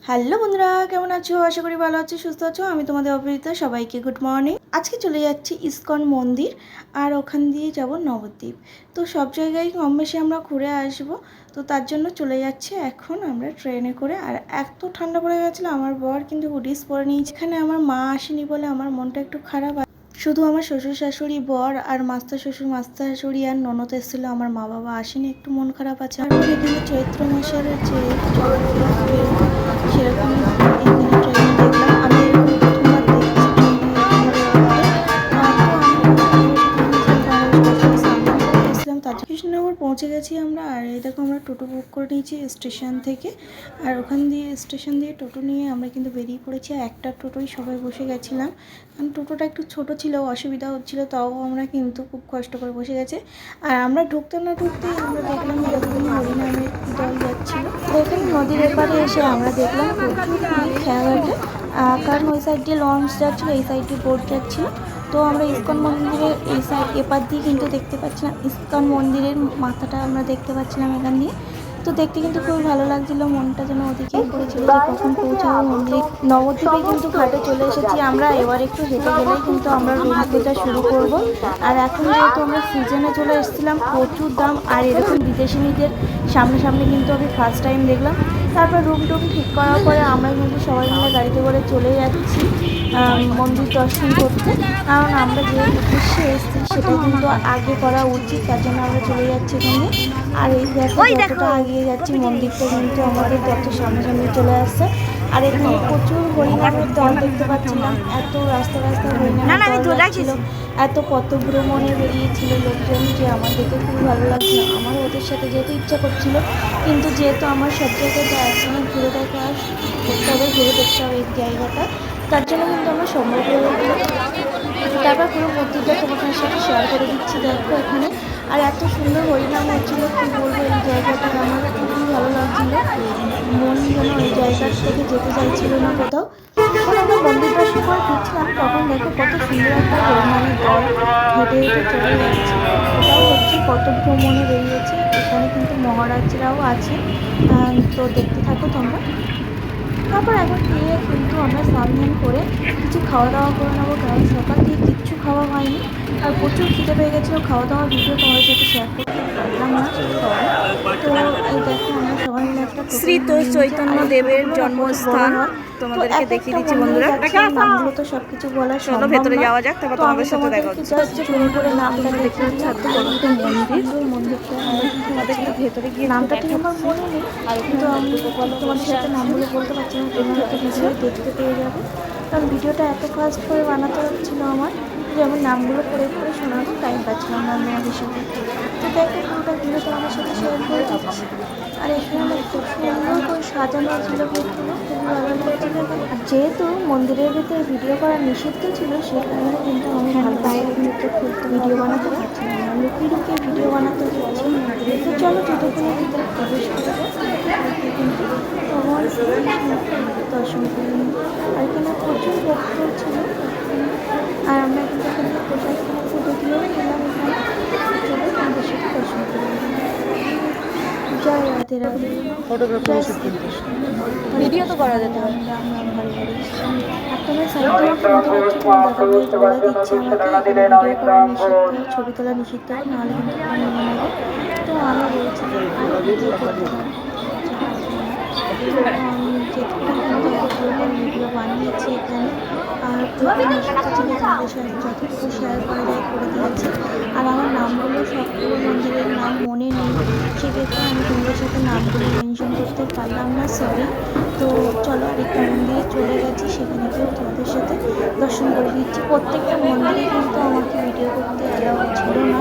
Hello বন্ধুরা, কেমন আছো? আশা করি ভালো আছো, সুস্থ আছো। আমি তোমাদের অপরিচিত সবাইকে গুড মর্নিং। আজকে চলে যাচ্ছি ইসকন মন্দির, আর ওখান দিয়ে যাব নবদ্বীপ। তো সব জায়গায় কম বেশি আমরা ঘুরে আসবো। তো তার জন্য চলে যাচ্ছে এখন আমরা ট্রেনে করে। আর এত ঠান্ডা পড়ে গেছিলো, আমার বর কিন্তু হুডিস পরে নিয়েছে। এখানে আমার মা আসেনি বলে আমার মনটা একটু খারাপ। শুধু আমার শ্বশুর শাশুড়ি, বর আর মাস্তা শ্বশুর, মাস্তা শাশুড়ি আর ননদ এসেছিল। আমার মা বাবা আসেনি, একটু মন খারাপ আছে। আর এখানে চৈত্র মাসের যে সেরকম এখানে ট্রেনে দেখলাম। আমি এরকম প্রথমবার দেখছি কৃষ্ণনগর পৌঁছে গেছি আমরা। আর এই দেখো আমরা টোটো বুক করে নিয়েছি স্টেশন থেকে। আর ওখান দিয়ে স্টেশন দিয়ে টোটো নিয়ে আমরা কিন্তু বেরিয়ে পড়েছি। আর একটা টোটোই সবাই বসে গেছিলাম, কারণ টোটোটা একটু ছোট ছিল, অসুবিধা হচ্ছিলো। তাও আমরা কিন্তু খুব কষ্ট করে বসে গেছে। আর আমরা ঢুকতেই আমরা দেখলাম এরকম হরিনামের দল যাচ্ছিল। এখানে নদীর এপারে এসে আমরা দেখলাম প্রচুর খেয়াঘাটে, কারণ ওই সাইড দিয়ে লঞ্চ যাচ্ছিলো, এই সাইড দিয়ে বোট যাচ্ছিলো। তো আমরা ইসকন মন্দিরের এই সাইড এপার দিয়ে কিন্তু দেখতে পাচ্ছিলাম, ইসকন মন্দিরের মাথাটা আমরা দেখতে পাচ্ছিলাম এখান দিয়ে। তো দেখতে কিন্তু খুব ভালো লাগছিলো, মনটা যেন ওদিকেই করেছিল যে কখন পৌঁছাবো মন্দিরে। নবদ্বীপে কিন্তু ঘাটে চলে এসেছি আমরা। এবার একটু হেঁটে গেলেই কিন্তু আমরা রুম খোঁজা শুরু করব। আর এখন যেহেতু আমরা সিজনে চলে এসেছিলাম, প্রচুর দাম। আর এরকম বিদেশিনীদের সামনে কিন্তু আমি ফার্স্ট টাইম দেখলাম। তারপর রুম ঠিক করার পরে আমরা কিন্তু সবাই মিলে গাড়িতে করে চলে যাচ্ছি মন্দির দর্শন করতে। কারণ আমরা যে উদ্দেশ্যে এসেছি সেটা কিন্তু আগে করা উচিত, তার জন্য আমরা চলে যাচ্ছি এখানে। আর এই দেখো যতটা এগিয়ে যাচ্ছি মন্দিরটা কিন্তু আমাদের তত সামনে চলে আসছে। আর এখানে প্রচুর হরিনামের দল দেখতে পাচ্ছিলাম। এত রাস্তা হরিনামের দল ছিল, এত পথ ভ্রমণে বেরিয়েছিল লোকজন, যে আমার দেখে খুব ভালো লাগছিল। আমার ওদের সাথে যেতে ইচ্ছা করছিল, কিন্তু যেহেতু আমার সব জায়গায় যাচ্ছি না, ঘুরে দেখতে হবে এই জায়গাটা, তার জন্য কিন্তু আমরা সম্ভব হয়ে গেল। তারপর পুরো মন্দিরটা তোমাদের সাথে শেয়ার করে দিচ্ছি। দেখো এখানে আর এত সুন্দর হরিনাম হচ্ছিল, কী বলবো, এই জায়গাটা আমার খুবই ভালো লাগছিল। মন যেন ওই জায়গার থেকে যেতে চাইছিল না কোথাও। যখন আমরা মন্দির দর্শন করে ফিরছিলাম, তখন দেখো কত সুন্দর একটা হরিনামের দল হেঁটে চলে যাচ্ছে। এটাও হচ্ছে কত ভ্রমণে বেরিয়েছে। এখানে কিন্তু মহারাজরাও আছে, তো দেখতে থাকো তোমরা। তারপর এখন গিয়ে কিন্তু আমরা স্নান করে কিছু খাওয়া দাওয়া করে নেবো, কারণ সকাল দিয়ে কিচ্ছু খাওয়া হয়নি। আর প্রচুর খিদে পেয়ে গেছিলো। খাওয়া দাওয়ার ভিডিও তোমাদের সাথে শেয়ার করতে পারলাম না, তো এই দেখো আমরা সবাই মিলে একটা শ্রী চৈতন্য দেবের জন্মস্থান তোমাদেরকে দেখিয়ে দিচ্ছি বন্ধুরা। নামগুলো তো সবকিছু বলা চলো ভেতরে যাওয়া যাক, তারপর তোমাদের সাথে দেখা হচ্ছে। করে নামটা দেখে মন্দিরটা তোমাদেরকে ভেতরে গিয়ে নামটা ঠিক আমার মনে নেই, কিন্তু আমি তোমাদের সাথে নামগুলো বলতে পারছি না। তোমরা হয়তো ভিডিও দেখতে পেয়ে যাবে, কারণ ভিডিওটা এত ফাস্ট করে বানাতে হচ্ছিলো আমার, যে আমি নামগুলো পড়ে শোনানো টাইম পাচ্ছিলাম না আমাদের সাথে। তো দেখো পুরোটা ভিডিও তোমাদের সাথে শেয়ার করে দিচ্ছি। আর এখানে খুব সুন্দর করে সাজানো ছিল গেটগুলো, খুবই ভালো লাগছিল। আর যেহেতু মন্দিরের ভিতরে ভিডিও করা নিষিদ্ধ ছিল, সেই কারণে কিন্তু আমি ভালো ভিডিও বানাতে পারছিলাম না, লুকিয়ে ভিডিও বানাতে হচ্ছে। তো চলো যতক্ষণের ভিতরে প্রবেশ করে কিন্তু ভগবান দর্শন করে নিই। আর এখানে প্রচুর ভক্ত ছিল। আর আমরা কিন্তু এখানে প্রসাদ ফটো দিয়েও গেলাম, এখানে চলে আমাদের সাথে দর্শন করে জয় রাধে রাধে। ভিডিও তো করা যেতে পারে। আর তোমার সাইডে শুনতে পাচ্ছি, তোমার দাদা ভাই বলে দিচ্ছে আমাকে ভিডিও করা নিষিদ্ধ, ছবি তোলা নিষিদ্ধ, নাহলে কিন্তু মেনে নেবে। তো আমি বলছি ভিডিও করতে পারি। আমি ভিডিও বানিয়েছি এখানে, আর তোমাদের সাথে যতটুকু শেয়ার করা যায় করে দিয়েছি। আর আমার নামগুলো সবগুলো মন্দিরের নাম মনে নেই, সেক্ষেত্রে আমি তোমাদের সাথে নামগুলো মেনশন করতে পারলাম না, সরি। তো চলো আরেকটা মন্দিরে চলে গেছি, সেখানে গিয়েও তোমাদের সাথে দর্শন করে দিচ্ছি। প্রত্যেকটা মন্দিরে কিন্তু আমাকে ভিডিও করতে অ্যালাউ ছিল না,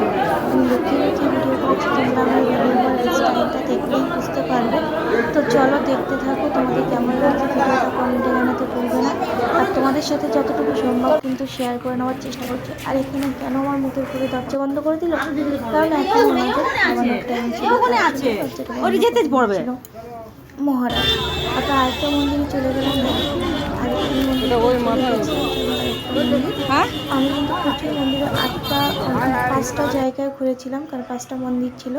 আমি লুকিয়ে ভিডিও করেছি। তোমরা আমার ভিডিও স্টাইলটা দেখলেই বুঝতে পারবে। তো চলো দেখতে থাকো, তোমাদের কেমন লাগছে ভিডিওটা কমেন্টে জানাতে ভুলবে না। আর তোমাদের সাথে যতটুকু সম্ভব কিন্তু শেয়ার করে নেওয়ার চেষ্টা করছি। আর এখানে কেন আমার মুখের করে দরজা বন্ধ করে দিল, কারণ এখন আমাদের টাইম ছিল, মহারাজ। তারপর আরেকটা মন্দিরে চলে গেলাম, আরেকটা মন্দিরে হ্যাঁ আমি কিন্তু প্রচুর মন্দিরে 5টা জায়গায় ঘুরেছিলাম, কারণ 5টা মন্দির ছিল।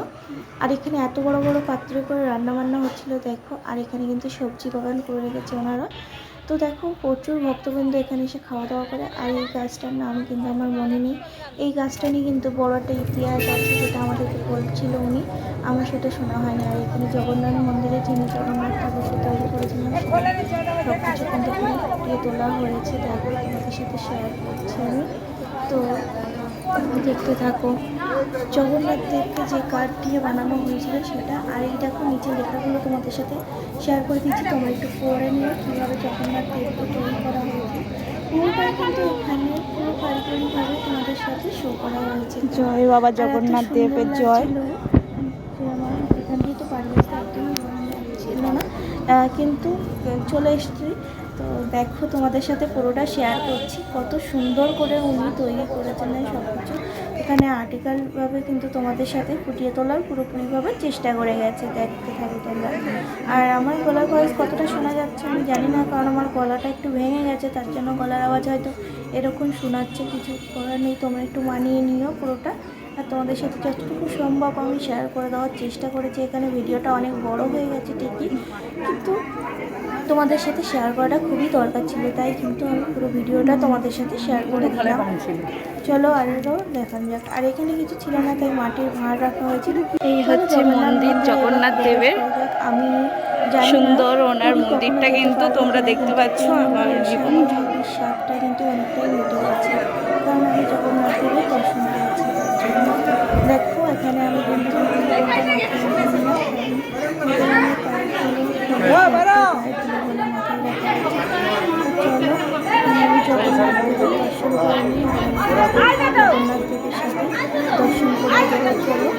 আর এখানে এত বড় বড় পাত্রে করে রান্নাবান্না হচ্ছিল দেখো। আর এখানে কিন্তু সবজি বাগান করে রেখেছে ওনারা। তো দেখো প্রচুর ভক্তবৃন্দ এখানে এসে খাওয়া দাওয়া করে। আর এই গাছটার নাম কিন্তু আমার মনে নেই। এই গাছটা নিয়ে কিন্তু বড় একটা ইতিহাস আছে, যেটা আমাদেরকে বলছিল উনি, আমার সেটা শোনা হয়নি। আর এখানে জগন্নাথ মন্দিরে যিনি জগন্নাথ ঠাকুরকে তৈরি করেছিলেন সব কিছু কিন্তু এখানে ফুটিয়ে তোলা হয়েছে। দেখো তোমাদের সাথে শেয়ার করছি আমি, তো দেখতে থাকো। জগন্নাথ দেবকে যে কাঠ দিয়ে বানানো হয়েছিল সেটা। আর এই দেখো নিচে লেখাগুলো তোমাদের সাথে শেয়ার করে দিচ্ছি, তোমরা একটু পড়ে নিও কীভাবে জগন্নাথ দেবকে তৈরি করা হয়েছে। পুরোটাই কিন্তু এখানে পুরো কারিগরিভাবে তোমাদের সাথে শো করা হয়েছে। জয় বাবা জগন্নাথ দেবের জয়। আমার এখান দিয়ে তো পাড়ি আসতে একদমই ছিল না, কিন্তু চলে এসেছি। তো দেখো তোমাদের সাথে পুরোটা শেয়ার করছি, কত সুন্দর করে উনি তৈরি করেছেন সব কিছু। এখানে আর্টিকেলভাবে কিন্তু তোমাদের সাথে ফুটিয়ে তোলার পুরোপুরিভাবে চেষ্টা করে গেছে, দেখতে থাকো তোমরা। আর আমার গলার ভয়েস কতটা শোনা যাচ্ছে আমি জানি না, কারণ আমার গলাটা একটু ভেঙে গেছে, তার জন্য গলার আওয়াজ হয়তো এরকম শোনাচ্ছে। কিছু করার নেই, তোমরা একটু মানিয়ে নিও পুরোটা। আর তোমাদের সাথে যতটুকু সম্ভব আমি শেয়ার করে দেওয়ার চেষ্টা করেছি। এখানে ভিডিওটা অনেক বড় হয়ে গেছে ঠিকই, কিন্তু তোমাদের সাথে শেয়ার করাটা খুবই দরকার ছিল, তাই কিন্তু আমি পুরো ভিডিওটা তোমাদের সাথে শেয়ার করে দিলাম। চলো আরও দেখান যাক। আর এখানে কিছু ছিল না, তাই মাটির ভাঁড় রাখা হয়েছিল। এই হচ্ছে মন্দির জগন্নাথ দেবের। আমি জানি না, সুন্দর ওনার পুরী মন্দিরটা কখনো যেতে কিন্তু পারবো তোমরা কিনা, দেখতে কিন্তু পাচ্ছ। এই আমার মন্দিরের জীবন স্বাদটা কিন্তু অনেকটাই মিটে গেছে, কারণ আমি জগন্নাথ দেবের দর্শন করেছি। তার জন্য দেখো এখানে আমি কিন্তু চলো আমি জগন্নাথ দেবের দর্শন করে নিই, জগন্নাথ দেবের সাথে দর্শন করে দেবো। চলো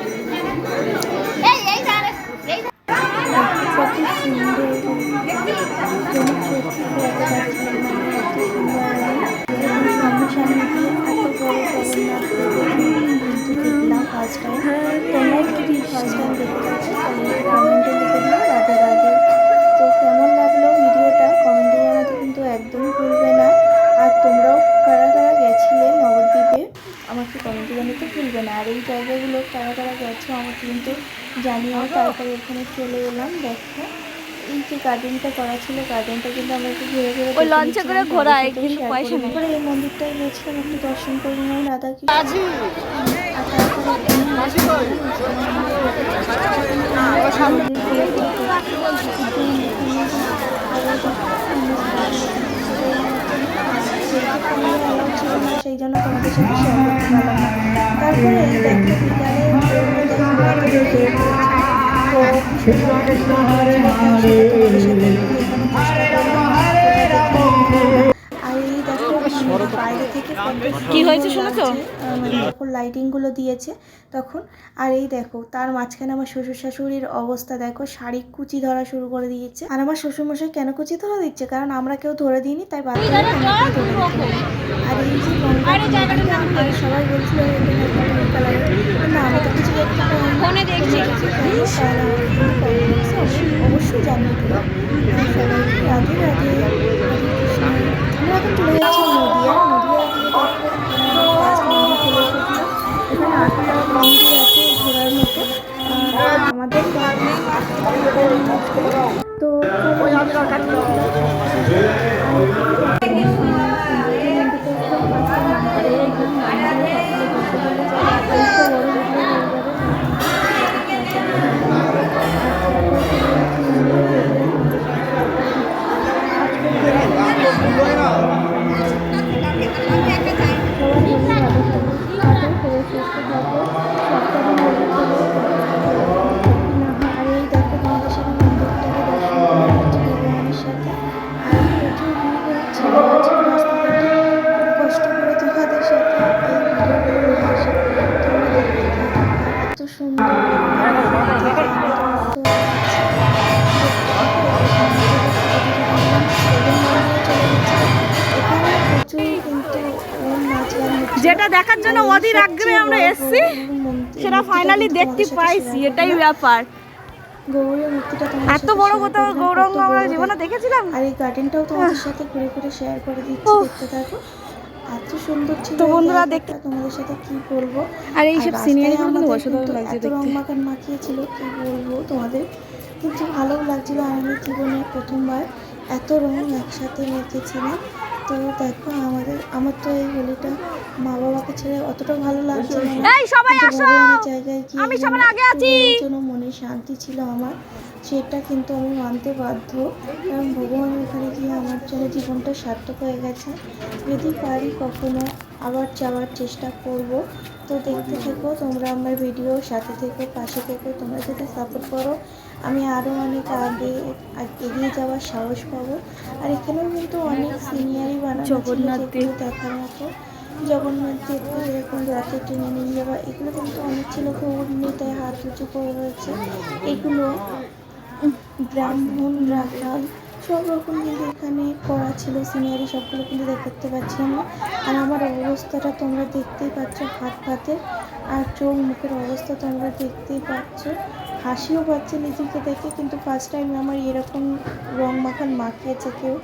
কত সুন্দর সামনে দিয়ে এত বড় জগন্নাথ কিন্তু দেখলাম ফার্স্ট টাইম। তোমরা যদি ফার্স্ট টাইম দেখতে পাচ্ছ তাহলে কমেন্টে লিখে দিও রাধে রাধে। তো কেমন লাগলো ভিডিওটা কমেন্টে জানাতে কিন্তু একদমই ভুলবে না। আর তোমরাও কারা কারা গেছিলে নবদ্বীপে আমাকে কমেন্টে জানাতে ভুলবে না। আর এই জায়গাগুলো কারা কারা গেছো আমাকে কিন্তু জানিও। তারপরে এখানে চলে এলাম, দেখো এই যে গার্ডেনটা করা ছিল, গার্ডেনটা কিন্তু আমরা একটু ঘুরে ঘুরে ওই লঞ্চে করে ঘোরায়, কিন্তু পয়সা নেই। করে এই মন্দিরটায় গেছিলাম, একটু দর্শন করে নিলাম রাধা কি। সেই জন্য তোমাদের সাথে শেয়ার করতে পারলাম না। তারপরে দেখো বিকালে বাইরে থেকে কি হয়েছে শুনেছো? মানে যখন লাইটিংগুলো দিয়েছে তখন। আর এই দেখো তার মাঝখানে আমার শ্বশুর শাশুড়ির অবস্থা দেখো, শাড়ি কুচি ধরা শুরু করে দিয়েছে। আর আমার শ্বশুরমশাই কেন কুচি ধরা দিচ্ছে, কারণ আমরা কেউ ধরে দিইনি, তাই বাধ্য হয়ে আমাকেই ধরে দিতে হবে। আর এই যে রঙটা সবাই বলছিল কালারের, কিন্তু আমি তো কিছু দেখতে ফোনে দেখছি। অবশ্যই জানিয়ে দিও সবাইকে রাধে রাধে। আমরা এখন চলে যাচ্ছি নদিয়া। এখানে 8টা মন্দির আছে ঘোরার মতো আমাদের তো যেটা দেখার জন্য অধীর আগ্রহে আমরা এসেছি সেটা ফাইনালি দেখতে পাইছি, এটাই ব্যাপার। গৌরের মূর্তিটা তোমাদের এত সাথে বড় share কোথাও করলাম, গৌরাঙ্গ কত আমরা বড় জীবনে দেখ। দেখেছিলাম। আর এই গার্ডেনটাও তোমাদের সাথে ঘুরে ঘুরে শেয়ার করে দিচ্ছি, দেখতে থাকো। এত সুন্দর ছিল তো এই বন্ধুরা জায়গাটা, তোমাদের সাথে কি বলবো। আর এই সব রাস্তায় সিনারিগুলো কিন্তু আমাদের অসাধারণ লাগছে এত রং দেখতে। মাখিয়েছিল, কি বলবো তোমাদের, কিন্তু ভালোও লাগছিল। আর আমি জীবনে প্রথমবার এত রং একসাথে মেখেছিলাম। তো দেখো আমার তো এই হোলিটা মা বাবাকে ছেড়ে অতটা ভালো লাগছিল না, এই সবাই কিন্তু আসো, ভগবানের জায়গায় গিয়ে আমি যেন সবার আগে একটু আছি। হলেও যেন মনে শান্তি ছিল আমার, সেটা কিন্তু আমি মানতে বাধ্য। কারণ ভগবান এখানে গিয়ে আমার জন্য জীবনটা সার্থক হয়ে গেছে। যদি পারি কখনো আবার যাওয়ার চেষ্টা করব। তো দেখতে থেকো তোমরা আমার ভিডিও, সাথে থেকো, পাশে থেকো। তোমরা যদি সাপোর্ট করো আমি আরও অনেক আগে এগিয়ে যাওয়ার সাহস পাবো। আর এখানেও কিন্তু অনেক সিনিয়ারি বানানো ছিল, জগন্নাথ যেগুলো দেব। দেখার মতো। জগন্নাথ দেবকে যেরকম রথে টেনে নিয়ে যাওয়া, এগুলো কিন্তু অনেক ছিল। গৌরনীতে হাত উঁচু করে রয়েছে, এগুলো ব্রাহ্মণ রাখাল সব রকম কিন্তু এখানে করা ছিল সিনিয়ারি, সবগুলো কিন্তু দেখতে পাচ্ছিলাম না। আর আমার অবস্থাটা তোমরা দেখতেই পাচ্ছ, হাত পাতের আর চোখ মুখের অবস্থা তোমরা দেখতেই পাচ্ছ। হাসিও পাচ্ছে নিজেকে দেখে, কিন্তু ফার্স্ট টাইম আমার এরকম রং মাখিয়েছে কেউ।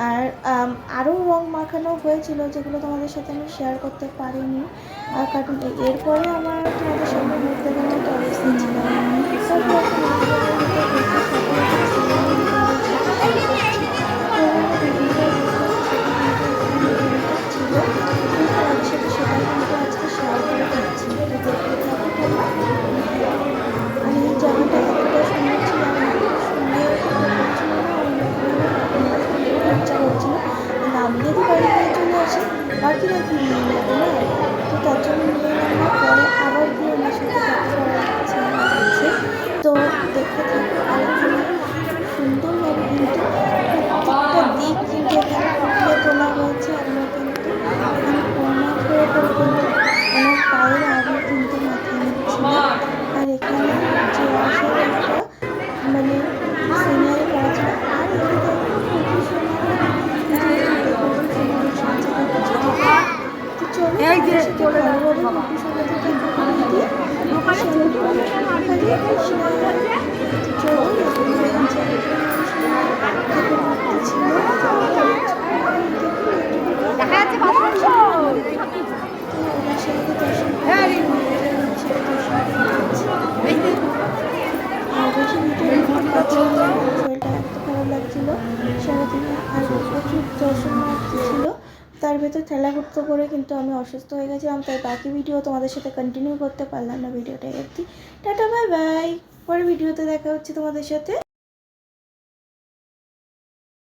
আর আরও রং মাখানো হয়েছিল, যেগুলো তোমাদের সাথে আমি শেয়ার করতে পারিনি। আর কারণ এরপরে আমার তোমাদের সামনে মুখ দেখানোর মতো অবস্থা ছিল না। তারপর একটা মন্দিরের মতো ঘুরতে সকলে খুব সুন্দর তোমাদের সাথে শেয়ার করছি। পুরোনো ভিডিওটা ছিল, কিন্তু তোমাদের সাথে সেটা কিন্তু আজকে শেয়ার করে দিচ্ছি। তো দেখতে থাকো তোমরা। আর এই জায়গাটা এতটা সুন্দর ছিল, আমার খুব সুন্দর করছিল না, ইচ্ছা করছিল নাম দিয়ে বাড়ি নিয়ে চলে আসি, বাকিরা কি নিয়ে নেবো না। তো তার জন্য নিয়ে এলাম না, পরে আবার গিয়ে ওনার সাথে দেখা করার ইচ্ছে আমার আছে। তো দেখতে থাকো। আর এখানে সুন্দরভাবে কিন্তু প্রত্যেকটা দিক কিন্তু এখানে ফুটিয়ে তোলা হয়েছে। আর আমরা কিন্তু এখানে প্রণাম করে করে কিন্তু ওনার পায়ের আবির কিন্তু মাথায় নিচ্ছিলাম। আর এখানে যে আসলে একটা মানে সিনিয়র করা ছিল। আর এখানে দেখো খুবই সুন্দর তো চলো এই যে চলে ভালোভাবে খুবই সুন্দর দিয়ে হরে কৃষ্ণ। চলো ছিল দেখা যাচ্ছে ভালো আছো? ওনার সাথে দর্শন বেশি ভিডিও করতে পারছিলাম না, শরীরটা এত খারাপ লাগছিল সারাদিনে। আর প্রচুর দর্শনার্থী ছিল, তার ভেতর ঠেলাগুড়তো করে কিন্তু আমি অসুস্থ হয়ে গেছিলাম। তাই বাকি ভিডিও তোমাদের সাথে কন্টিনিউ করতে পারলাম না। ভিডিওটা অবধি, টাটা, বাই বাই। পরে ভিডিওতে দেখা হচ্ছে তোমাদের সাথে।